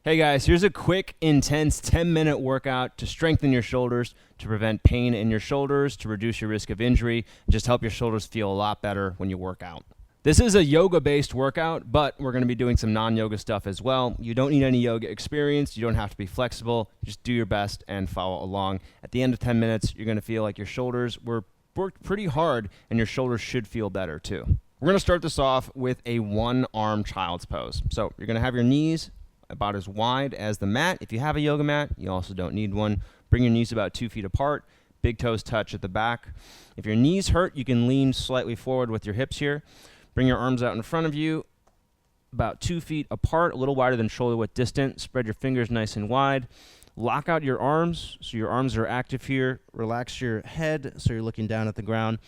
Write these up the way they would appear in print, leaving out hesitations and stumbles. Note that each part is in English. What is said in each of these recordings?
Hey guys, here's a quick, intense 10-minute workout to strengthen your shoulders, to prevent pain in your shoulders, to reduce your risk of injury, and just help your shoulders feel a lot better when you work out. This is a yoga-based workout, but we're going to be doing some non-yoga stuff as well. You don't need any yoga experience. You don't have to be flexible. Just do your best and follow along. At the end of 10 minutes, you're going to feel like your shoulders were worked pretty hard, and your shoulders should feel better too. We're going to start this off with a one-arm child's pose. So you're going to have your knees about as wide as the mat. If you have a yoga mat, you also don't need one. Bring your knees about 2 feet apart. Big toes touch at the back. If your knees hurt, you can lean slightly forward with your hips here. Bring your arms out in front of you, about 2 feet apart, a little wider than shoulder width distant. Spread your fingers nice and wide. Lock out your arms so your arms are active here. Relax your head so you're looking down at the ground.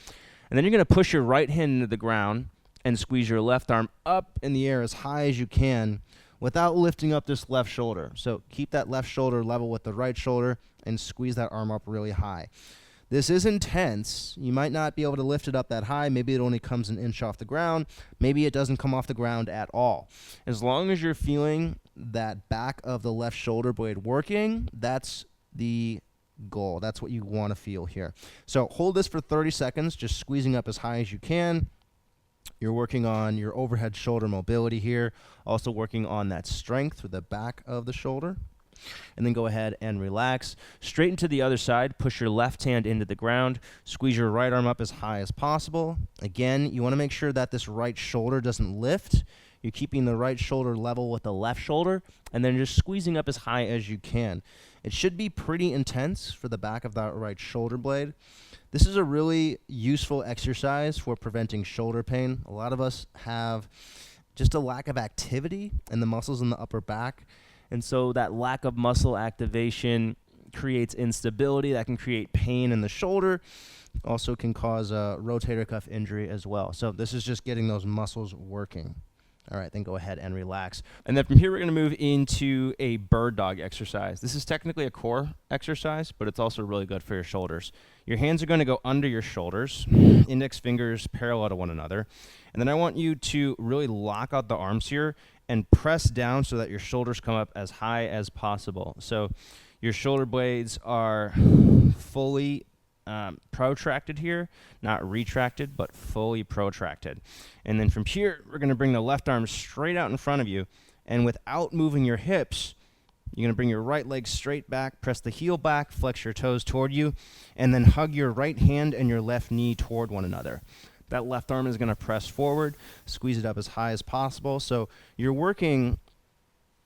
And then you're going to push your right hand into the ground and squeeze your left arm up in the air as high as you can, without lifting up this left shoulder. So keep that left shoulder level with the right shoulder and squeeze that arm up really high. This is intense. You might not be able to lift it up that high. Maybe it only comes an inch off the ground. Maybe it doesn't come off the ground at all. As long as you're feeling that back of the left shoulder blade working, that's the goal. That's what you want to feel here. So hold this for 30 seconds, just squeezing up as high as you can. You're working on your overhead shoulder mobility here, also working on that strength with the back of the shoulder. And then go ahead and relax. Straighten to the other side. Push your left hand into the ground. Squeeze your right arm up as high as possible. Again, you want to make sure that this right shoulder doesn't lift. You're keeping the right shoulder level with the left shoulder, and then just squeezing up as high as you can. It should be pretty intense for the back of that right shoulder blade. This is a really useful exercise for preventing shoulder pain. A lot of us have just a lack of activity in the muscles in the upper back. And so that lack of muscle activation creates instability that can create pain in the shoulder. Also can cause a rotator cuff injury as well. So this is just getting those muscles working. All right, then go ahead and relax. And then from here, we're going to move into a bird dog exercise. This is technically a core exercise, but it's also really good for your shoulders. Your hands are going to go under your shoulders, index fingers parallel to one another. And then I want you to really lock out the arms here and press down so that your shoulders come up as high as possible. So your shoulder blades are fully protracted here, not retracted, but fully protracted. And then from here, we're going to bring the left arm straight out in front of you. And without moving your hips, you're going to bring your right leg straight back, press the heel back, flex your toes toward you, and then hug your right hand and your left knee toward one another. That left arm is going to press forward, squeeze it up as high as possible. So you're working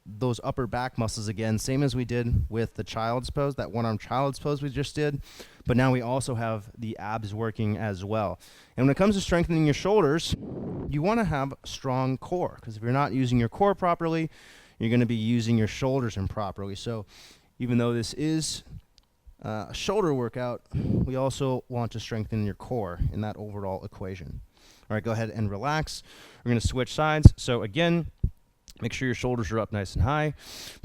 those upper back muscles again, same as we did with the child's pose, that one-arm child's pose we just did. But now we also have the abs working as well. And when it comes to strengthening your shoulders, you want to have a strong core, because if you're not using your core properly, you're going to be using your shoulders improperly. So even though this is a shoulder workout, we also want to strengthen your core in that overall equation. All right, go ahead and relax. We're going to switch sides. So again, make sure your shoulders are up nice and high.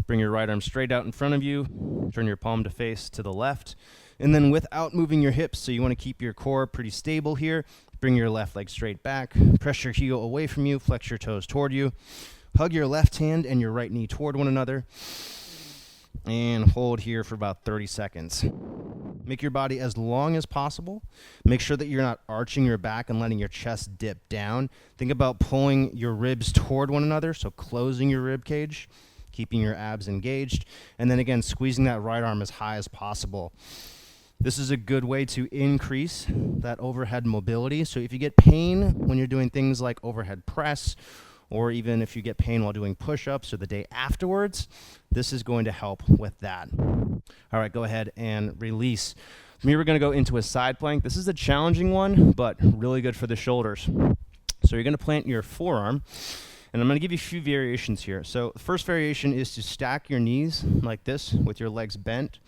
Bring your right arm straight out in front of you. Turn your palm to face to the left. And then without moving your hips, so you want to keep your core pretty stable here, bring your left leg straight back. Press your heel away from you. Flex your toes toward you. Hug your left hand and your right knee toward one another. And hold here for about 30 seconds. Make your body as long as possible. Make sure that you're not arching your back and letting your chest dip down. Think about pulling your ribs toward one another, so closing your rib cage, keeping your abs engaged, and then again, squeezing that right arm as high as possible. This is a good way to increase that overhead mobility. So if you get pain when you're doing things like overhead press, or even if you get pain while doing push-ups or the day afterwards, this is going to help with that. All right, go ahead and release. From here, we're going to go into a side plank. This is a challenging one, but really good for the shoulders. So you're going to plant your forearm, and I'm going to give you a few variations here. So the first variation is to stack your knees like this with your legs bent.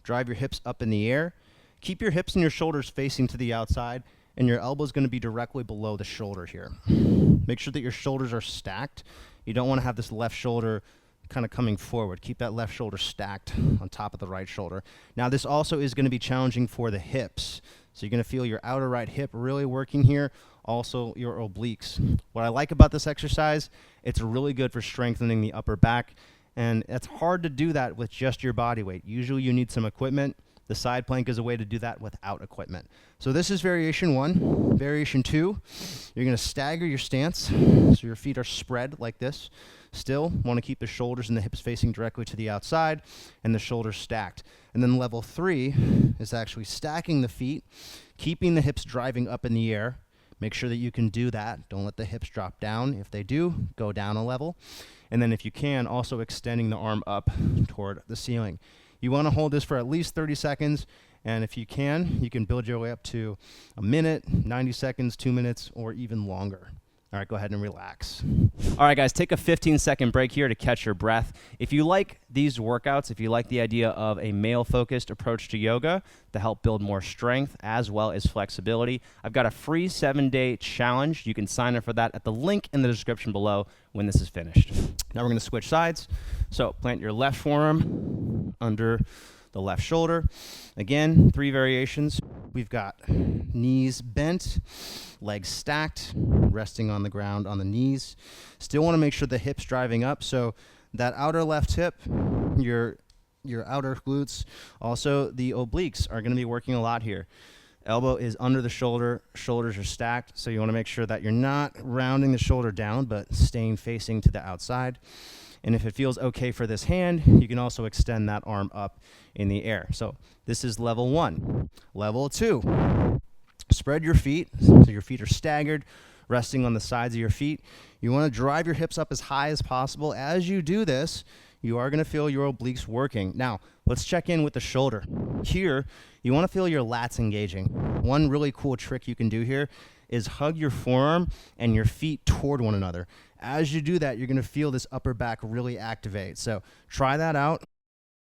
Drive your hips up in the air. Keep your hips and your shoulders facing to the outside, and your elbow is going to be directly below the shoulder here. Make sure that your shoulders are stacked. You don't want to have this left shoulder kind of coming forward. Keep that left shoulder stacked on top of the right shoulder. Now, this also is going to be challenging for the hips. So you're going to feel your outer right hip really working here, also your obliques. What I like about this exercise, it's really good for strengthening the upper back And it's hard to do that with just your body weight. Usually you need some equipment. The side plank is a way to do that without equipment. So this is variation 1. Variation 2, you're going to stagger your stance. So your feet are spread like this. Still want to keep the shoulders and the hips facing directly to the outside and the shoulders stacked. And then level 3 is actually stacking the feet, keeping the hips driving up in the air. Make sure that you can do that. Don't let the hips drop down. If they do, go down a level. And then if you can, also extending the arm up toward the ceiling. You want to hold this for at least 30 seconds, and if you can build your way up to a minute, 90 seconds, 2 minutes, or even longer. All right, go ahead and relax. All right, guys, take a 15-second break here to catch your breath. If you like these workouts, if you like the idea of a male-focused approach to yoga to help build more strength as well as flexibility, I've got a free 7-day challenge. You can sign up for that at the link in the description below when this is finished. Now we're going to switch sides. So plant your left forearm under the left shoulder. Again, 3 variations. We've got knees bent, legs stacked, resting on the ground on the knees. Still want to make sure the hips driving up. So that outer left hip, your outer glutes, also the obliques are going to be working a lot here. Elbow is under the shoulder, shoulders are stacked. So you want to make sure that you're not rounding the shoulder down, but staying facing to the outside. And if it feels okay for this hand, you can also extend that arm up in the air. So this is level 1. Level 2, spread your feet so your feet are staggered, resting on the sides of your feet. You want to drive your hips up as high as possible. As you do this, you are going to feel your obliques working. Now, let's check in with the shoulder. Here, you want to feel your lats engaging. One really cool trick you can do here is hug your forearm and your feet toward one another. As you do that, you're going to feel this upper back really activate. So try that out.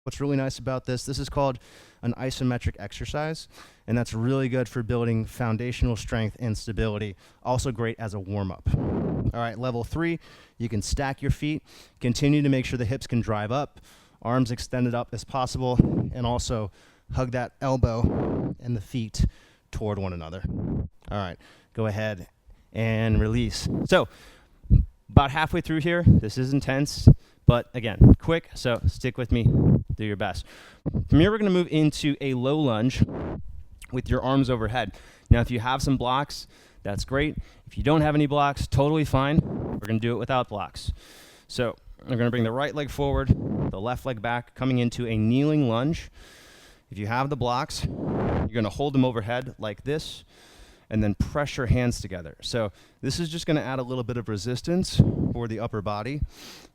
What's really nice about this is called an isometric exercise, and that's really good for building foundational strength and stability. Also great as a warm-up. All right, level 3, you can stack your feet. Continue to make sure the hips can drive up, arms extended up as possible, and also hug that elbow and the feet toward one another. All right, go ahead and release. So about halfway through here, this is intense, but again, quick, so stick with me, do your best. From here, we're gonna move into a low lunge with your arms overhead. Now, if you have some blocks, that's great. If you don't have any blocks, totally fine. We're gonna do it without blocks. So we're gonna bring the right leg forward, the left leg back, coming into a kneeling lunge. If you have the blocks, you're gonna hold them overhead like this, and then press your hands together. So this is just going to add a little bit of resistance for the upper body.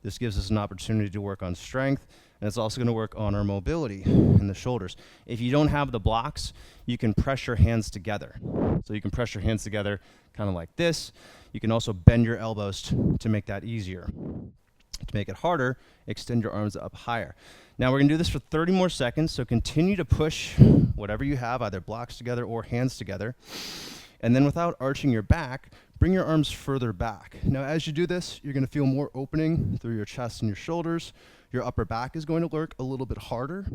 This gives us an opportunity to work on strength, and it's also going to work on our mobility in the shoulders. If you don't have the blocks, you can press your hands together. So you can press your hands together kind of like this. You can also bend your elbows to make that easier. To make it harder, extend your arms up higher. Now we're going to do this for 30 more seconds, so continue to push whatever you have, either blocks together or hands together. And then without arching your back, bring your arms further back. Now as you do this, you're going to feel more opening through your chest and your shoulders. Your upper back is going to work a little bit harder.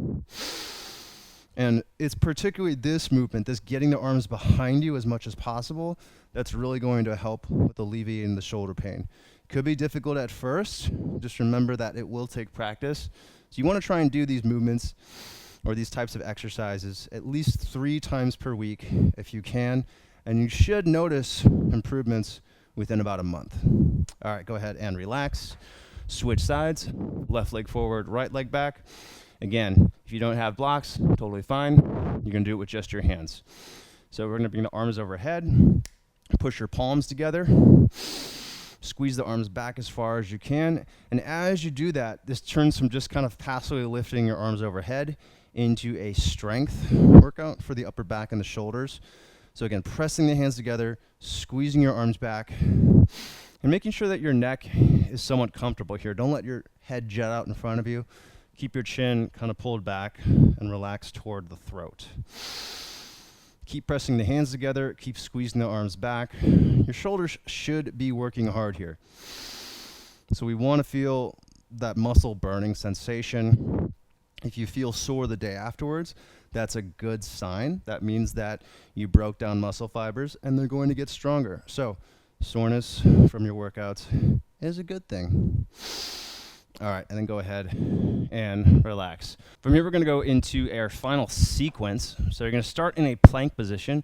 And it's particularly this movement, this getting the arms behind you as much as possible, that's really going to help with alleviating the shoulder pain. Could be difficult at first. Just remember that it will take practice. So you want to try and do these movements or these types of exercises at least 3 times per week if you can. And you should notice improvements within about a month. All right, go ahead and relax. Switch sides, left leg forward, right leg back. Again, if you don't have blocks, totally fine. You can do it with just your hands. So we're gonna bring the arms overhead, push your palms together, squeeze the arms back as far as you can. And as you do that, this turns from just kind of passively lifting your arms overhead into a strength workout for the upper back and the shoulders. So again, pressing the hands together, squeezing your arms back, and making sure that your neck is somewhat comfortable here. Don't let your head jet out in front of you. Keep your chin kind of pulled back and relax toward the throat. Keep pressing the hands together, keep squeezing the arms back. Your shoulders should be working hard here. So we want to feel that muscle burning sensation. If you feel sore the day afterwards, that's a good sign. That means that you broke down muscle fibers and they're going to get stronger. So soreness from your workouts is a good thing. All right, and then go ahead and relax. From here, we're going to go into our final sequence. So you're going to start in a plank position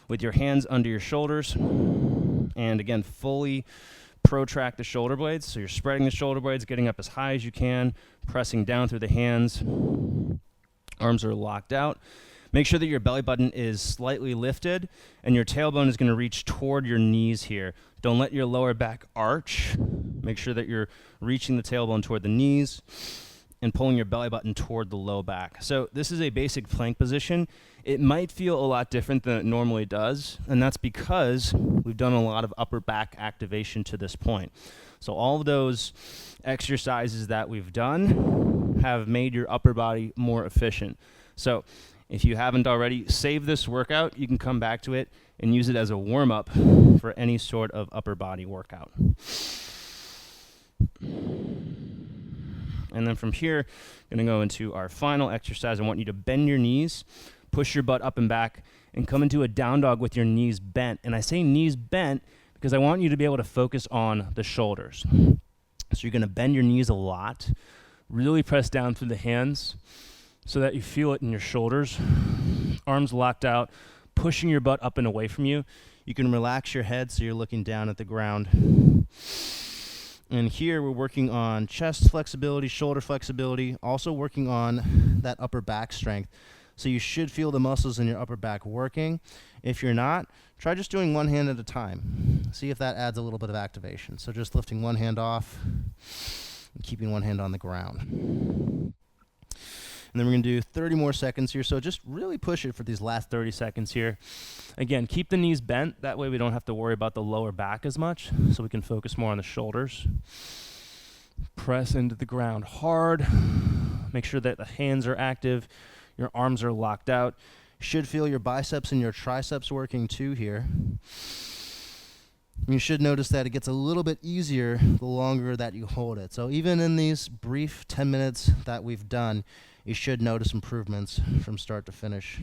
with your hands under your shoulders. And again, fully protract the shoulder blades. So you're spreading the shoulder blades, getting up as high as you can, pressing down through the hands. Arms are locked out. Make sure that your belly button is slightly lifted and your tailbone is going to reach toward your knees here. Don't let your lower back arch. Make sure that you're reaching the tailbone toward the knees and pulling your belly button toward the low back. So this is a basic plank position. It might feel a lot different than it normally does, and that's because we've done a lot of upper back activation to this point. So all of those exercises that we've done have made your upper body more efficient. So if you haven't already, save this workout. You can come back to it and use it as a warm-up for any sort of upper body workout. And then from here, I'm going to go into our final exercise. I want you to bend your knees, push your butt up and back, and come into a down dog with your knees bent. And I say knees bent because I want you to be able to focus on the shoulders. So you're going to bend your knees a lot, really press down through the hands so that you feel it in your shoulders. Arms locked out, pushing your butt up and away from you. You can relax your head so you're looking down at the ground. And here we're working on chest flexibility, shoulder flexibility, also working on that upper back strength. So you should feel the muscles in your upper back working. If you're not, try just doing one hand at a time. See if that adds a little bit of activation. So just lifting one hand off and keeping one hand on the ground. And then we're going to do 30 more seconds here. So just really push it for these last 30 seconds here. Again, keep the knees bent. That way we don't have to worry about the lower back as much, so we can focus more on the shoulders. Press into the ground hard. Make sure that the hands are active. Your arms are locked out. You should feel your biceps and your triceps working too here. You should notice that it gets a little bit easier the longer that you hold it. So even in these brief 10 minutes that we've done, you should notice improvements from start to finish.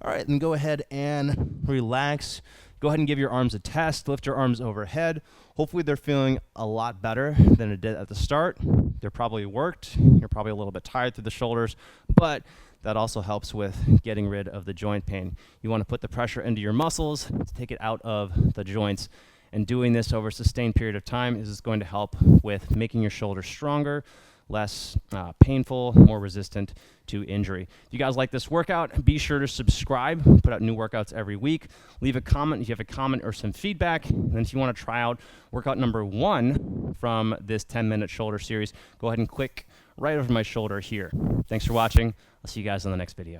All right, then go ahead and relax. Go ahead and give your arms a test. Lift your arms overhead. Hopefully they're feeling a lot better than it did at the start. They're probably worked. You're probably a little bit tired through the shoulders, but that also helps with getting rid of the joint pain. You want to put the pressure into your muscles to take it out of the joints. And doing this over a sustained period of time is going to help with making your shoulders stronger, less painful, more resistant to injury. If you guys like this workout, be sure to subscribe. We put out new workouts every week. Leave a comment if you have a comment or some feedback. And if you want to try out workout number 1 from this 10-minute shoulder series, go ahead and click right over my shoulder here. Thanks for watching. I'll see you guys on the next video.